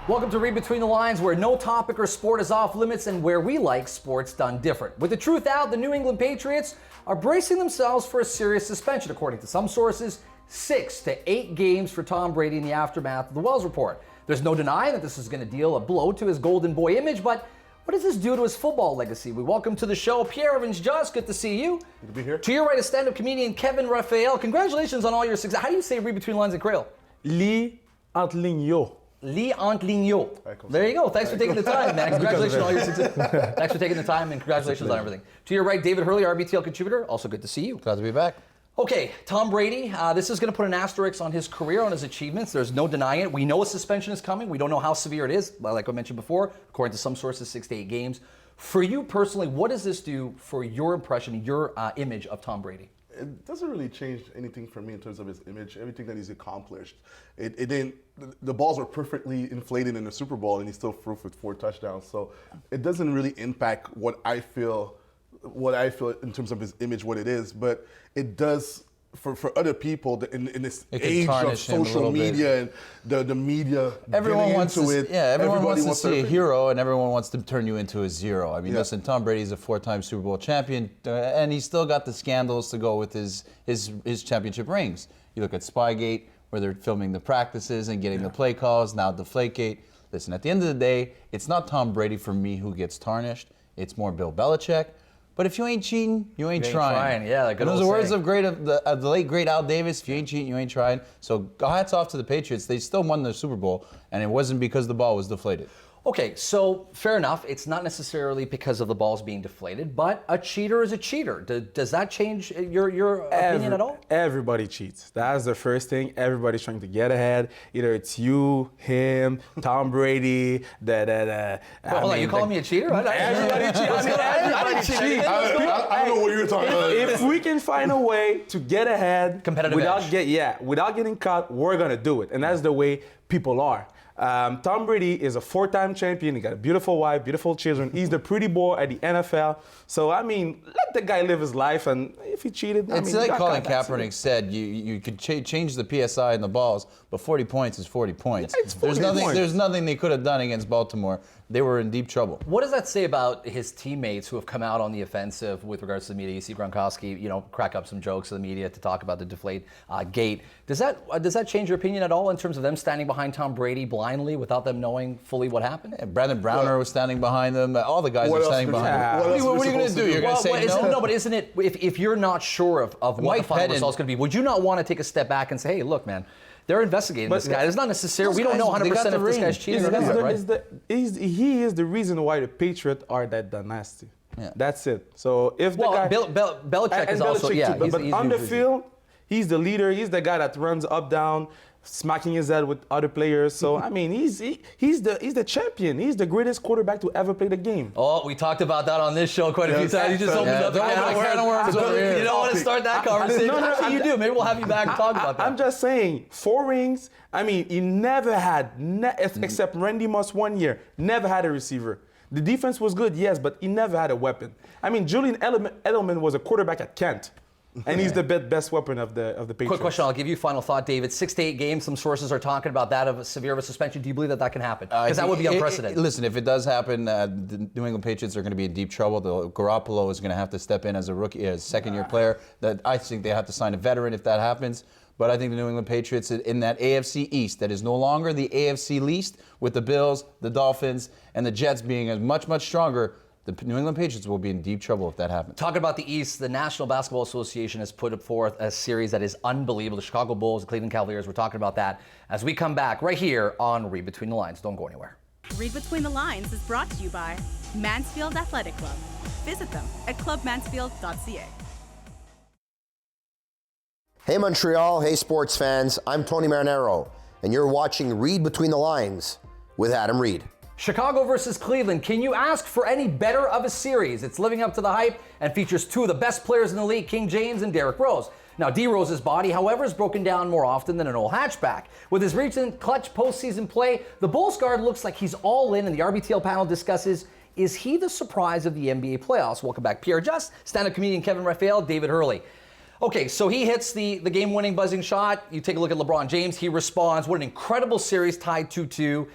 Welcome to Reid Between the Lines, where no topic or sport is off limits and where we like sports done different. With the truth out, the New England Patriots are bracing themselves for a serious suspension, according to some sources, 6 to 8 games for Tom Brady in the aftermath of the Wells report. There's no denying that this is going to deal a blow to his golden boy image, but what does this do to his football legacy? We welcome to the show Pierre Evans-Just. Good to see you. Good to be here. To your right is stand-up comedian Kevin Raphael. Congratulations on all your success. How do you say Reid Between the Lines in Creole? Li entre lignes. Lee Antligno. There you go. Thanks for taking the time, man. Congratulations on all your success. Thanks for taking the time and congratulations on everything. To your right, David Hurley, RBTL contributor. Also good to see you. Glad to be back. Okay, Tom Brady. This is going to put an asterisk on his career, on his achievements. There's no denying it. We know a suspension is coming. We don't know how severe it is. Like I mentioned before, according to some sources, 6 to 8 games. For you personally, what does this do for your impression, your image of Tom Brady? It doesn't really change anything for me in terms of his image, everything that he's accomplished. It didn't, the balls were perfectly inflated in the Super Bowl and he still threw for 4 touchdowns. So it doesn't really impact what I feel in terms of his image, what it is, but it does for other people in this age of social media and the media. Everyone wants into to, it. yeah, everyone wants to see a hero, and everyone wants to turn you into a zero. I mean, listen, Tom Brady's a 4-time Super Bowl champion, and he's still got the scandals to go with his championship rings. You look at Spygate, where they're filming the practices and getting the play calls. Now Deflategate. Listen, at the end of the day, it's not Tom Brady for me who gets tarnished. It's more Bill Belichick. But if you ain't cheating, you ain't trying. Yeah, like those are words of the late great Al Davis. If you ain't cheating, you ain't trying. So hats off to the Patriots. They still won the Super Bowl, and it wasn't because the ball was deflated. Okay, so fair enough. It's not necessarily because of the balls being deflated, but a cheater is a cheater. Does that change your opinion at all? Everybody cheats. That's the first thing. Everybody's trying to get ahead. Either it's you, him, Tom Brady, Hold on, you calling me a cheater? Everybody cheats. I didn't cheat. I don't know what you're talking about. If we can find a way to get ahead Competitive edge. without getting caught, we're gonna do it. And that's the way people are. Tom Brady is a 4-time champion. He got a beautiful wife, beautiful children. He's the pretty boy at the NFL. So, I mean, let the guy live his life. And if he cheated, It's like Colin Kaepernick said, you could change the PSI in the balls, but 40 points is 40 points. It's 40 points. There's nothing they could have done against Baltimore. They were in deep trouble. What does that say about his teammates who have come out on the offensive with regards to the media? You see Gronkowski, crack up some jokes to the media to talk about the deflate gate. Does that change your opinion at all in terms of them standing behind Tom Brady blindly without them knowing fully what happened? Yeah, Brandon Browner was standing behind them. All the guys are standing behind them. What are you going to do? You're going to say no? No, but isn't it, if you're not sure of what the final result's going to be, would you not want to take a step back and say, hey, look, man, they're investigating this guy. It's not necessary. We don't know 100% if this guy's cheating or not, right? He is the reason why the Patriots are that dynasty. Yeah. That's it. So if the guy... Belichick is also, yeah. But on the field, he's the leader. He's the guy that runs up, down, smacking his head with other players. So, I mean, he's the champion. He's the greatest quarterback to ever play the game. Oh, we talked about that on this show quite a few times. You just opened up the can of worms over here. You don't want to start that conversation. Actually, you do. Maybe we'll have you back and talk about that. I'm just saying, 4 rings. I mean, he never had, except Randy Moss 1 year, never had a receiver. The defense was good, yes, but he never had a weapon. I mean, Julian Edelman was a quarterback at Kent. And he's the best weapon of the Patriots. Quick question, I'll give you final thought, David. 6 to 8 games, some sources are talking about that of a severe of a suspension. Do you believe that can happen? Because that would be unprecedented. Listen, if it does happen, the New England Patriots are going to be in deep trouble. Garoppolo is going to have to step in as a rookie, as a second-year player. That I think they have to sign a veteran if that happens. But I think the New England Patriots in that AFC East, that is no longer the AFC least, with the Bills, the Dolphins, and the Jets being as much stronger, the New England Patriots will be in deep trouble if that happens. Talking about the East, the National Basketball Association has put forth a series that is unbelievable. The Chicago Bulls, the Cleveland Cavaliers, we're talking about that as we come back right here on Reid Between the Lines. Don't go anywhere. Reid Between the Lines is brought to you by Mansfield Athletic Club. Visit them at clubmansfield.ca. Hey Montreal, hey sports fans, I'm Tony Marinaro, and you're watching Reid Between the Lines with Adam Reid. Chicago versus Cleveland. Can you ask for any better of a series? It's living up to the hype and features 2 of the best players in the league, King James and Derrick Rose. Now, D. Rose's body, however, is broken down more often than an old hatchback. With his recent clutch postseason play, the Bulls guard looks like he's all in, and the RBTL panel discusses, is he the surprise of the NBA playoffs? Welcome back, Pierre Just, stand-up comedian Kevin Raphael, David Hurley. Okay, so he hits the game-winning buzzing shot. You take a look at LeBron James. He responds. What an incredible series, tied 2-2.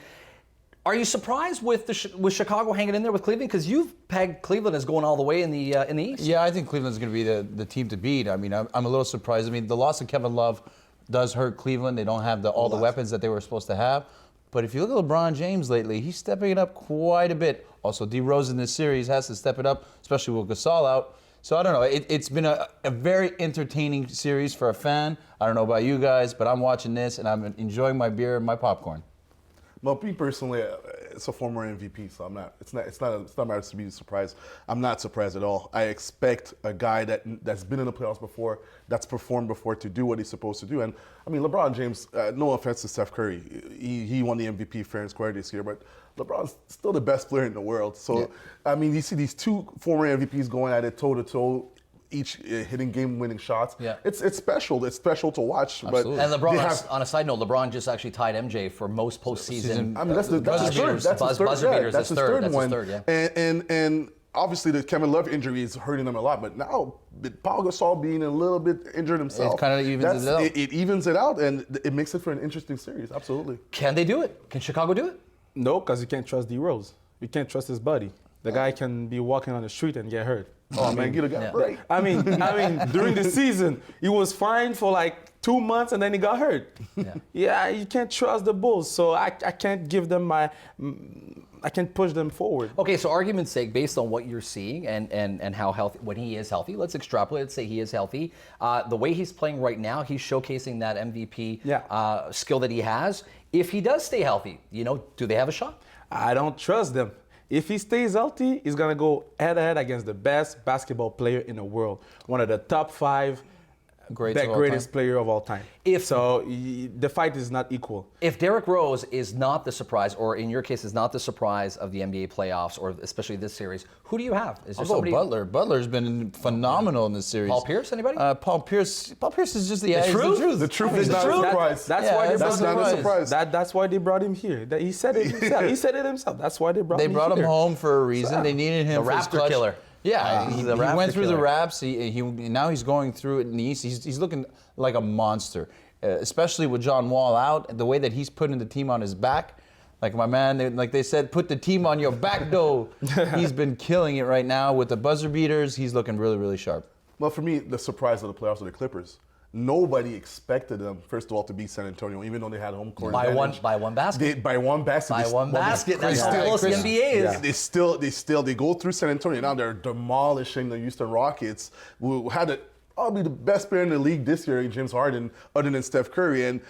Are you surprised with with Chicago hanging in there with Cleveland? Because you've pegged Cleveland as going all the way in the East. Yeah, I think Cleveland's going to be the team to beat. I mean, I'm a little surprised. I mean, the loss of Kevin Love does hurt Cleveland. They don't have all the weapons that they were supposed to have. But if you look at LeBron James lately, he's stepping it up quite a bit. Also, D Rose in this series has to step it up, especially with Gasol out. So I don't know. It's been a very entertaining series for a fan. I don't know about you guys, but I'm watching this and I'm enjoying my beer and my popcorn. Well, me personally, it's a former MVP, so I'm not. It's not matter to be surprised. I'm not surprised at all. I expect a guy that's been in the playoffs before, that's performed before, to do what he's supposed to do. And I mean, LeBron James. No offense to Steph Curry, he won the MVP fair and square this year, but LeBron's still the best player in the world. So I mean, you see these two former MVPs going at it toe to toe, each hitting game-winning shots. Yeah. It's special. It's special to watch. Absolutely. But and LeBron, on a side note, LeBron just actually tied MJ for most postseason. I mean, that's his third. That's his third one. Yeah. And obviously the Kevin Love injury is hurting him a lot. But now Paul Gasol being a little bit injured himself, it kind of evens it out. It evens it out, and it makes it for an interesting series. Absolutely. Can they do it? Can Chicago do it? No, because you can't trust D Rose. You can't trust his buddy. The guy can be walking on the street and get hurt. Oh man, get a guy break. I mean, during the season, he was fine for like 2 months and then he got hurt. Yeah, you can't trust the Bulls, so I can't give them I can't push them forward. Okay, so argument's sake, based on what you're seeing and how healthy, when he is healthy, let's extrapolate. Let's say he is healthy. The way he's playing right now, he's showcasing that MVP skill that he has. If he does stay healthy, do they have a shot? I don't trust them. If he stays healthy, he's going to go head-to-head against the best basketball player in the world. One of the top 5 greatest player of all time. The fight is not equal. If Derrick Rose is not the surprise, or in your case is not the surprise of the NBA playoffs, or especially this series, who do you have? Is there somebody? Butler. Butler's been phenomenal in this series. Paul Pierce, anybody? Paul Pierce is just the truth. The truth is not a surprise. That's not a surprise. That's why they brought him here. He said it himself. That's why they brought him here. They brought him home for a reason. They needed him for his Raptor killer. Yeah, he went through the Raps. Now he's going through it in the East. He's looking like a monster, especially with John Wall out. The way that he's putting the team on his back, like my man, like they said, put the team on your back, though. He's been killing it right now with the buzzer beaters. He's looking really, really sharp. Well, for me, the surprise of the playoffs are the Clippers. Nobody expected them, first of all, to beat San Antonio, even though they had home court advantage. By one basket. By one basket. That's how close the NBA is. They go through San Antonio. Now they're demolishing the Houston Rockets, who had probably the best player in the league this year, James Harden, other than Steph Curry. And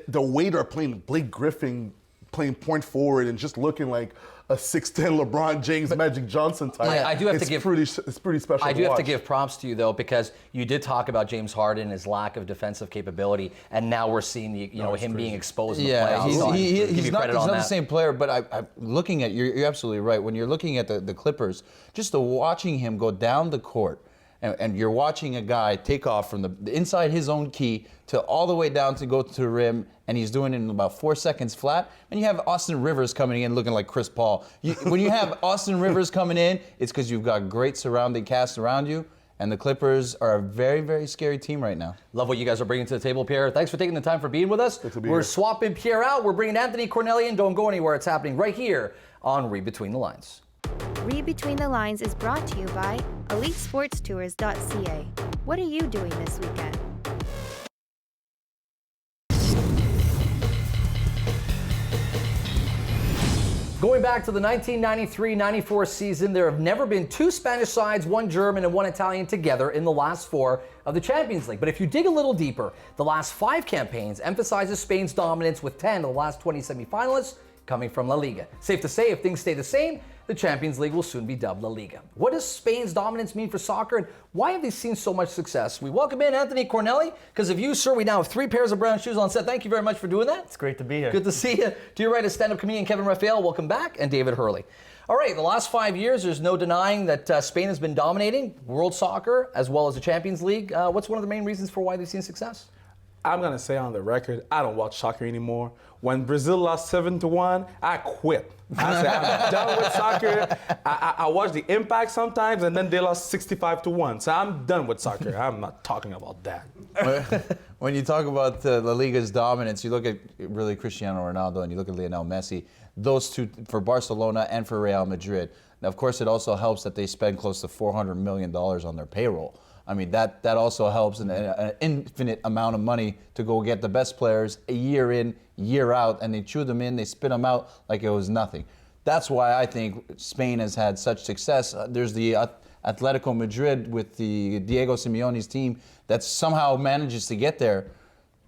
the way they're playing, Blake Griffin playing point forward and just looking like a 6'10" LeBron James, Magic Johnson type. I do have to give it's pretty special. I do have to give props to you though, because you did talk about James Harden and his lack of defensive capability, and now we're seeing him being exposed in the playoffs. He's not the same player, but I'm looking at you're absolutely right. When you're looking at the Clippers, just watching him go down the court. And you're watching a guy take off from the inside his own key to all the way down to go to the rim, and he's doing it in about 4 seconds flat. And you have Austin Rivers coming in looking like Chris Paul. When you have Austin Rivers coming in, it's because you've got great surrounding cast around you. And the Clippers are a very, very scary team right now. Love what you guys are bringing to the table, Pierre. Thanks for taking the time for being with us. We're swapping Pierre out. We're bringing Anthony Cornelli in. Don't go anywhere. It's happening right here on Reid Between the Lines. Reid Between the Lines is brought to you by EliteSportsTours.ca. What are you doing this weekend? Going back to the 1993-94 season, there have never been 2 Spanish sides, 1 German and 1 Italian together in the last 4 of the Champions League. But if you dig a little deeper, the last 5 campaigns emphasizes Spain's dominance, with 10 of the last 20 semifinalists coming from La Liga. Safe to say, if things stay the same, the Champions League will soon be dubbed La Liga. What does Spain's dominance mean for soccer, and why have they seen so much success? We welcome in Anthony Cornelli. Because of you, sir, we now have 3 pairs of brown shoes on set. Thank you very much for doing that. It's great to be here. Good to see you. To your right is stand-up comedian Kevin Raphael. Welcome back. And David Hurley. All right, the last 5 years, there's no denying that Spain has been dominating world soccer as well as the Champions League. What's one of the main reasons for why they've seen success? I'm going to say on the record, I don't watch soccer anymore. When Brazil lost 7-1, I quit. I said, I'm done with soccer. I watch the impact sometimes, and then they lost 65-1. So I'm done with soccer. I'm not talking about that. When you talk about La Liga's dominance, you look at really Cristiano Ronaldo and you look at Lionel Messi, those two for Barcelona and for Real Madrid. Now, of course, it also helps that they spend close to $400 million on their payroll. I mean, that also helps an infinite amount of money to go get the best players a year in, year out, and they chew them in, they spit them out like it was nothing. That's why I think Spain has had such success. There's the Atletico Madrid with the Diego Simeone's team that somehow manages to get there.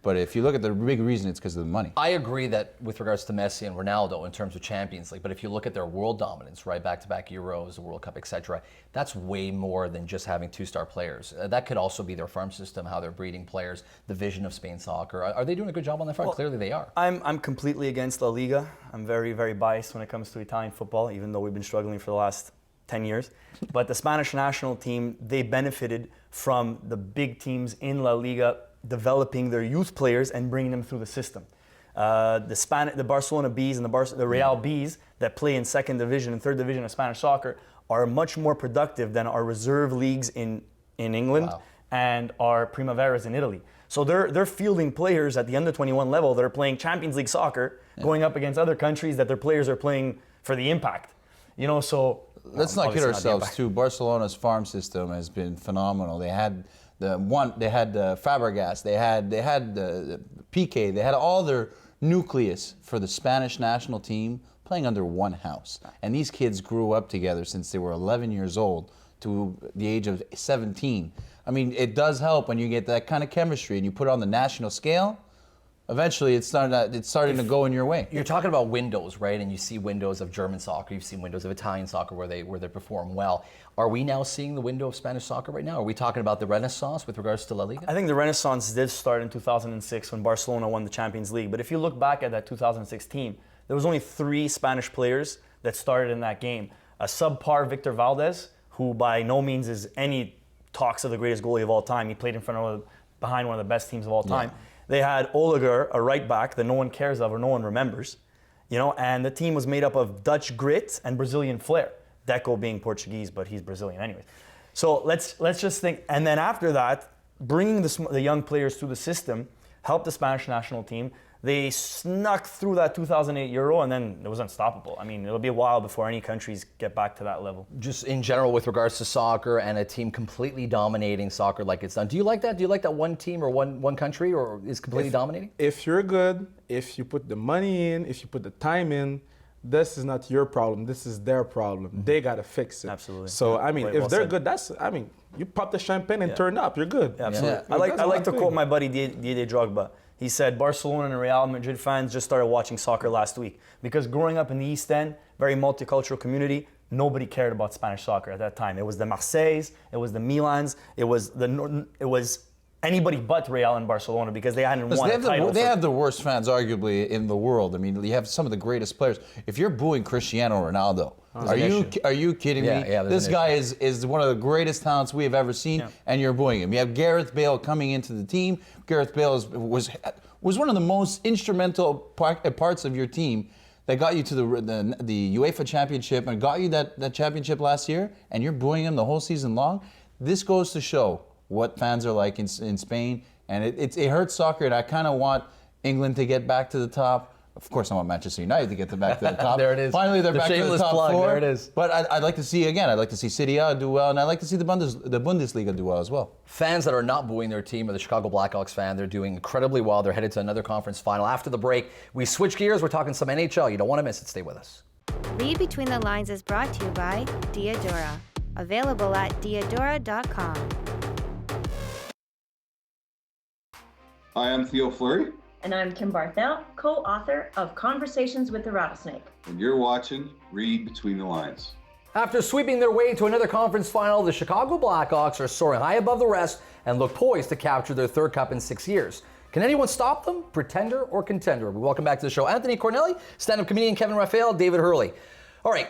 But if you look at the big reason, it's because of the money. I agree that with regards to Messi and Ronaldo in terms of Champions League, but if you look at their world dominance, right, back-to-back Euros, the World Cup, etc., that's way more than just having two-star players. That could also be their farm system, how they're breeding players, the vision of Spain soccer. Are they doing a good job on that front? Well, clearly they are. I'm completely against La Liga. I'm very, very biased when it comes to Italian football, even though we've been struggling for the last 10 years. But the Spanish national team, they benefited from the big teams in La Liga developing their youth players and bringing them through the system. The Barcelona Bees and the Real Bees that play in second division and third division of Spanish soccer are much more productive than our reserve leagues in England and our primaveras in Italy. So they're fielding players at the under 21 level that are playing Champions League soccer, going up against other countries that their players are playing for the impact. You know, so let's not kid ourselves too. Barcelona's farm system has been phenomenal. They had Fabregas, they had the Piqué, they had all their nucleus for the Spanish national team playing under one house. And these kids grew up together since they were 11 years old to the age of 17. I mean, it does help when you get that kind of chemistry and you put it on the national scale. Eventually, it's starting to go in your way. You're talking about windows, right? And you see windows of German soccer, you've seen windows of Italian soccer where they perform well. Are we now seeing the window of Spanish soccer right now? Are we talking about the Renaissance with regards to La Liga? I think the Renaissance did start in 2006 when Barcelona won the Champions League. But if you look back at that 2006 team, there was only 3 Spanish players that started in that game. A subpar Victor Valdez, who by no means is any talks of the greatest goalie of all time. He played behind one of the best teams of all time. Yeah. They had Oliger, a right back that no one cares of or no one remembers, you know, and the team was made up of Dutch grit and Brazilian flair. Deco being Portuguese, but he's Brazilian anyway. So let's just think, and then after that, bringing the young players through the system helped the Spanish national team. They snuck through that 2008 Euro, and then it was unstoppable. I mean, it'll be a while before any countries get back to that level. Just in general with regards to soccer and a team completely dominating soccer like it's done. Do you like that? Do you like that one team or one country or is completely dominating? If you're good, if you put the money in, if you put the time in, this is not your problem. This is their problem. Mm-hmm. They got to fix it. Absolutely. So, I mean, if they're good, you pop the champagne and turn up, you're good. Yeah, absolutely. Yeah. I like to quote my buddy Didier Drogba. He said, Barcelona and Real Madrid fans just started watching soccer last week because growing up in the East End, very multicultural community, nobody cared about Spanish soccer at that time. It was the Marseilles, it was the Milans, it was anybody but Real and Barcelona because they hadn't won a title. They have the worst fans, arguably, in the world. I mean, you have some of the greatest players. If you're booing Cristiano Ronaldo, are you kidding me? Yeah, this guy is one of the greatest talents we have ever seen, and you're booing him. You have Gareth Bale coming into the team. Gareth Bale was one of the most instrumental parts of your team that got you to the UEFA Championship and got you that championship last year, and you're booing him the whole season long. This goes to show what fans are like in Spain, and it hurts soccer, and I kind of want England to get back to the top. Of course, I want Manchester United to get back to the top. There it is. Finally, they're back to the top 4. There it is. But I'd like to see, again, I'd like to see Serie A do well, and I'd like to see the Bundesliga do well as well. Fans that are not booing their team are the Chicago Blackhawks fan. They're doing incredibly well. They're headed to another conference final. After the break, we switch gears. We're talking some NHL. You don't want to miss it. Stay with us. Read Between the Lines is brought to you by Diadora. Available at diadora.com. Hi, I'm Theo Fleury. And I'm Kim Barthel, co-author of Conversations with the Rattlesnake. And you're watching Read Between the Lines. After sweeping their way to another conference final, the Chicago Blackhawks are soaring high above the rest and look poised to capture their 3rd cup in 6 years. Can anyone stop them? Pretender or contender? We welcome back to the show Anthony Cornelli, stand-up comedian Kevin Raphael, David Hurley. All right,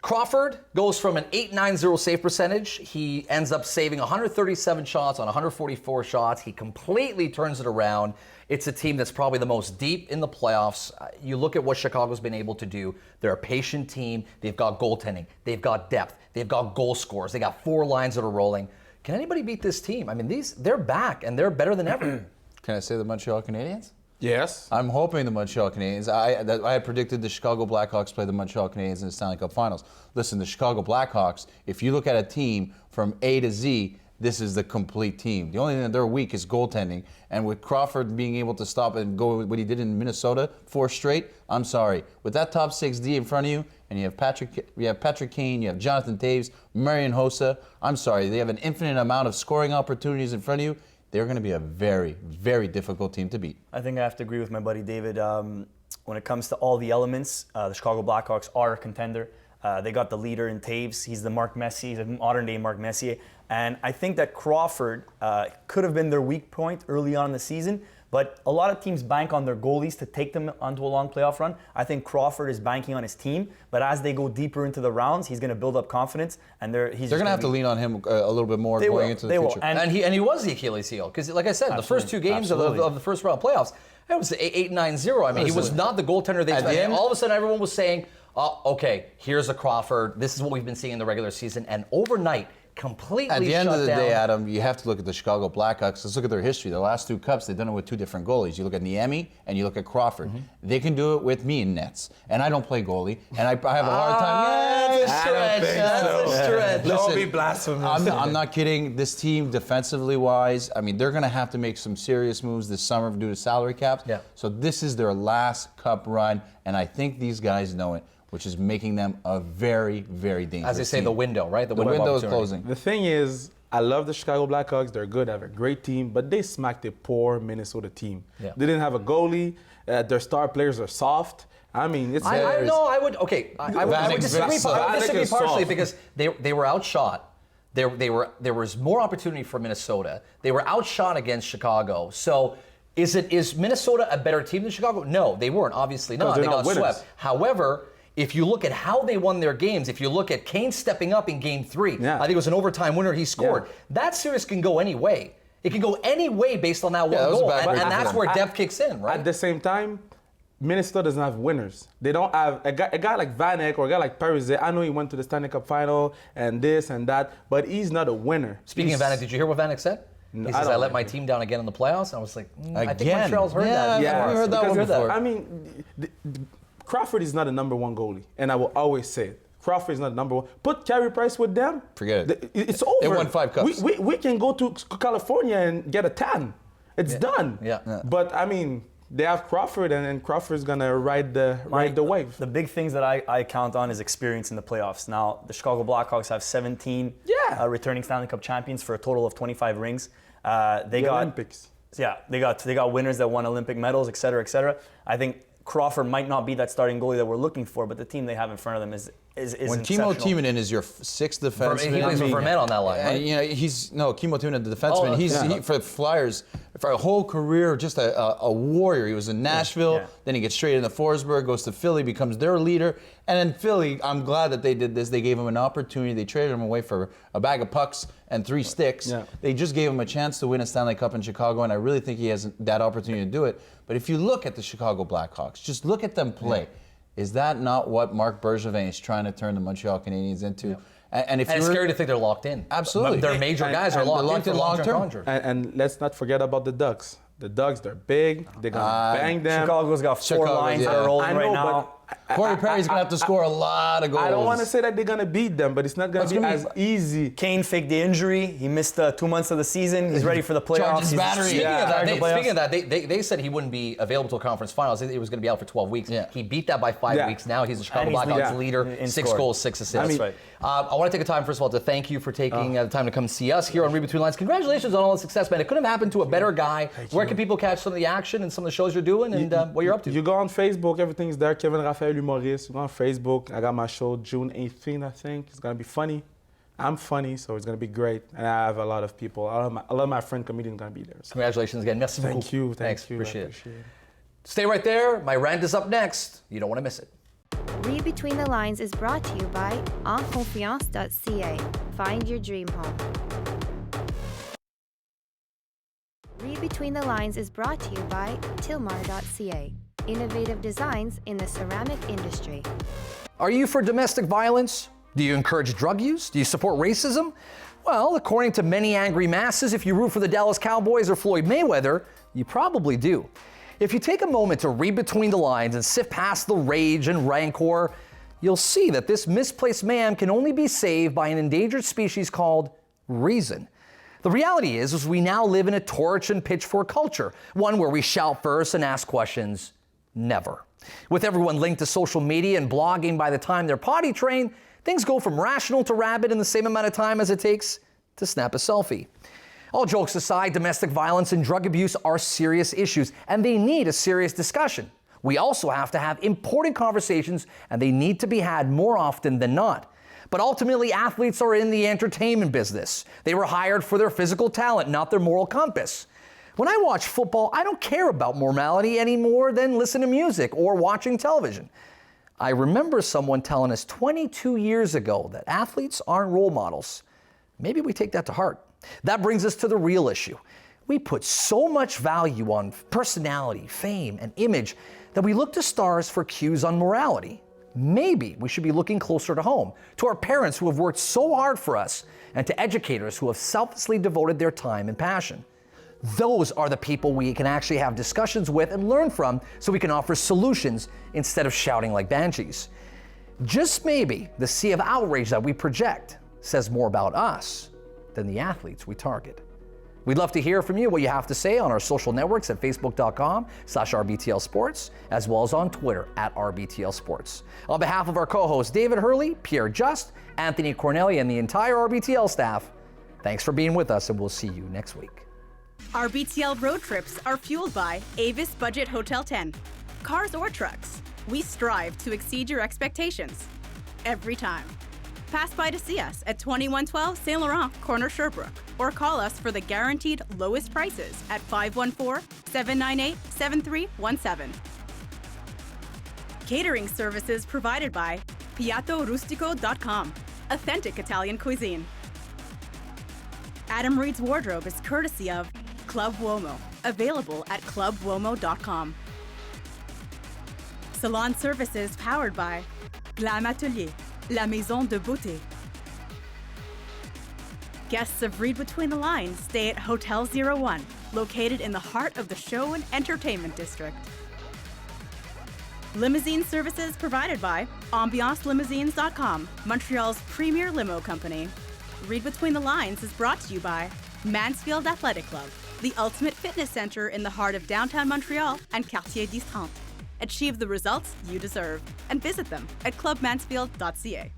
Crawford goes from an .890 save percentage. He ends up saving 137 shots on 144 shots. He completely turns it around. It's a team that's probably the most deep in the playoffs. You look at what Chicago's been able to do. They're a patient team. They've got goaltending. They've got depth. They've got goal scorers. They got 4 lines that are rolling. Can anybody beat this team? I mean, they're back and they're better than ever. Can I say the Montreal Canadiens? Yes. I'm hoping the Montreal Canadiens. I had predicted the Chicago Blackhawks play the Montreal Canadiens in the Stanley Cup Finals. Listen, the Chicago Blackhawks, if you look at a team from A to Z, this is the complete team. The only thing that they're weak is goaltending. And with Crawford being able to stop and go with what he did in Minnesota, 4 straight, I'm sorry. With that top 6D in front of you, and you have Patrick Kane, you have Jonathan Toews, Marian Hossa, I'm sorry. They have an infinite amount of scoring opportunities in front of you. They're going to be a very, very difficult team to beat. I think I have to agree with my buddy David. When it comes to all the elements, the Chicago Blackhawks are a contender. They got the leader in Toews. He's the Mark Messier, he's a modern-day Mark Messier. And I think that Crawford could have been their weak point early on in the season, but a lot of teams bank on their goalies to take them onto a long playoff run. I think Crawford is banking on his team, but as they go deeper into the rounds, he's going to build up confidence, and they're going to have to lean on him a little bit more going into the future. And he was the Achilles heel, because like I said, the first 2 games of the first round playoffs, it was 8-9-0. I mean, he was not the goaltender they expected. All of a sudden, everyone was saying, okay, here's a Crawford. This is what we've been seeing in the regular season. And overnight, completely shut down. At the end of the day, Adam, you have to look at the Chicago Blackhawks. Let's look at their history. The last 2 cups, they've done it with 2 different goalies. You look at Niemi and you look at Crawford. They can do it with me in nets. And I don't play goalie. And I have a hard time. That's a stretch. Don't be blasphemous. I'm not kidding. This team, defensively wise, I mean, they're going to have to make some serious moves this summer due to salary caps. Yeah. So this is their last cup run. And I think these guys know it, which is making them a very, very dangerous team. As they say, the window, right? The window is closing. The thing is, I love the Chicago Blackhawks. They're good. They have a great team, but they smacked a poor Minnesota team. Yeah. They didn't have a goalie. Their star players are soft. I mean, it's... I would disagree partially because they were outshot. There was more opportunity for Minnesota. They were outshot against Chicago. So is Minnesota a better team than Chicago? No, they weren't. Obviously not. They got swept. However, if you look at how they won their games, if you look at Kane stepping up in Game 3, I think it was an overtime winner he scored. Yeah. That series can go any way. It can go any way based on that one goal, and that's where depth kicks in, right? At the same time, Minnesota doesn't have winners. They don't have a guy like Vanek or a guy like Parise. I know he went to the Stanley Cup final and this and that, but he's not a winner. Speaking of Vanek, did you hear what Vanek said? He says, I let my team down again in the playoffs. And I was like, I think Montreal's heard that. Yeah, we heard that one before. I mean, Crawford is not a number 1 goalie, and I will always say it. Crawford is not number 1. Put Carey Price with them. Forget it. It's over. They won 5 cups. We can go to California and get a tan. It's done. Yeah. But I mean, they have Crawford, and Crawford's gonna ride the wave. The big things that I count on is experience in the playoffs. Now, the Chicago Blackhawks have 17 returning Stanley Cup champions for a total of 25 rings. They got Olympics. Yeah, they got winners that won Olympic medals, et cetera, et cetera. I think Crawford might not be that starting goalie that we're looking for, but the team they have in front of them is when Kimmo Timonen is your 6th defenseman. He plays with Vermette on that line, right? You know, Kimmo Timonen, the defenseman, he for the Flyers, for a whole career, just a warrior. He was in Nashville, then he gets straight into Forsberg, goes to Philly, becomes their leader. And then Philly, I'm glad that they did this. They gave him an opportunity. They traded him away for a bag of pucks and 3 sticks. Yeah. They just gave him a chance to win a Stanley Cup in Chicago, and I really think he has that opportunity to do it. But if you look at the Chicago Blackhawks, just look at them play. Yeah. Is that not what Marc Bergevin is trying to turn the Montreal Canadiens into? Yeah. And it's scary to think they're locked in. Absolutely. Their major guys are locked in long-term. And let's not forget about the Ducks. The Ducks, they're big. They're going to bang them. Chicago's got 4 lines that are rolling right now. Corey Perry's going to have to score a lot of goals. I don't want to say that they're going to beat them, but it's not going to be as easy. Kane faked the injury. He missed 2 months of the season. He's ready for the playoffs. Charges battery. Speaking of that, they said he wouldn't be available to a conference finals. He was going to be out for 12 weeks. Yeah. He beat that by 5 weeks. Now he's the Chicago Blackhawks leader. 6 goals, 6 assists. That's right. I want to take a time, first of all, to thank you for taking the time to come see us here on Reid Between The Lines. Congratulations on all the success, man. It couldn't have happened to a better guy. Where can people catch some of the action and some of the shows you're doing and what you're up to? You go on Facebook, everything's there. Kevin Raphael Humorist. You go on Facebook. I got my show June 18th, I think. It's going to be funny. I'm funny, so it's going to be great. And I have a lot of people. A lot of my friend comedians going to be there. So. Congratulations again. Merci beaucoup. Thank you. Thanks. Appreciate it. Stay right there. My rant is up next. You don't want to miss it. Read Between the Lines is brought to you by enconfiance.ca. Find your dream home. Read Between the Lines is brought to you by tilmar.ca. Innovative designs in the ceramic industry. Are you for domestic violence? Do you encourage drug use? Do you support racism? Well, according to many angry masses, if you root for the Dallas Cowboys or Floyd Mayweather, you probably do. If you take a moment to read between the lines and sift past the rage and rancor, you'll see that this misplaced man can only be saved by an endangered species called reason. The reality is we now live in a torch and pitchfork culture, one where we shout first and ask questions never. With everyone linked to social media and blogging by the time they're potty trained, things go from rational to rabid in the same amount of time as it takes to snap a selfie. All jokes aside, domestic violence and drug abuse are serious issues, and they need a serious discussion. We also have to have important conversations, and they need to be had more often than not. But ultimately, athletes are in the entertainment business. They were hired for their physical talent, not their moral compass. When I watch football, I don't care about morality any more than listen to music or watching television. I remember someone telling us 22 years ago that athletes aren't role models. Maybe we take that to heart. That brings us to the real issue. We put so much value on personality, fame, and image that we look to stars for cues on morality. Maybe we should be looking closer to home, to our parents who have worked so hard for us, and to educators who have selflessly devoted their time and passion. Those are the people we can actually have discussions with and learn from so we can offer solutions instead of shouting like banshees. Just maybe the sea of outrage that we project says more about us than the athletes we target. We'd love to hear from you, what you have to say on our social networks at facebook.com/RBTL Sports, as well as on Twitter at RBTL Sports. On behalf of our co-hosts David Hurley, Pierre Just, Anthony Corneli, and the entire RBTL staff, thanks for being with us, and we'll see you next week. RBTL road trips are fueled by Avis Budget Hotel 10. Cars or trucks, we strive to exceed your expectations every time. Pass by to see us at 2112 Saint Laurent, corner Sherbrooke, or call us for the guaranteed lowest prices at 514-798-7317. Catering services provided by piattorustico.com, authentic Italian cuisine. Adam Reid's wardrobe is courtesy of Club Uomo, available at clubuomo.com. Salon services powered by Glam Atelier, La Maison de Beauté. Guests of Read Between the Lines stay at Hotel 01, located in the heart of the show and entertainment district. Limousine services provided by AmbianceLimousines.com, Montreal's premier limo company. Read Between the Lines is brought to you by Mansfield Athletic Club, the ultimate fitness center in the heart of downtown Montreal and Quartier d'Istrante. Achieve the results you deserve and visit them at clubmansfield.ca.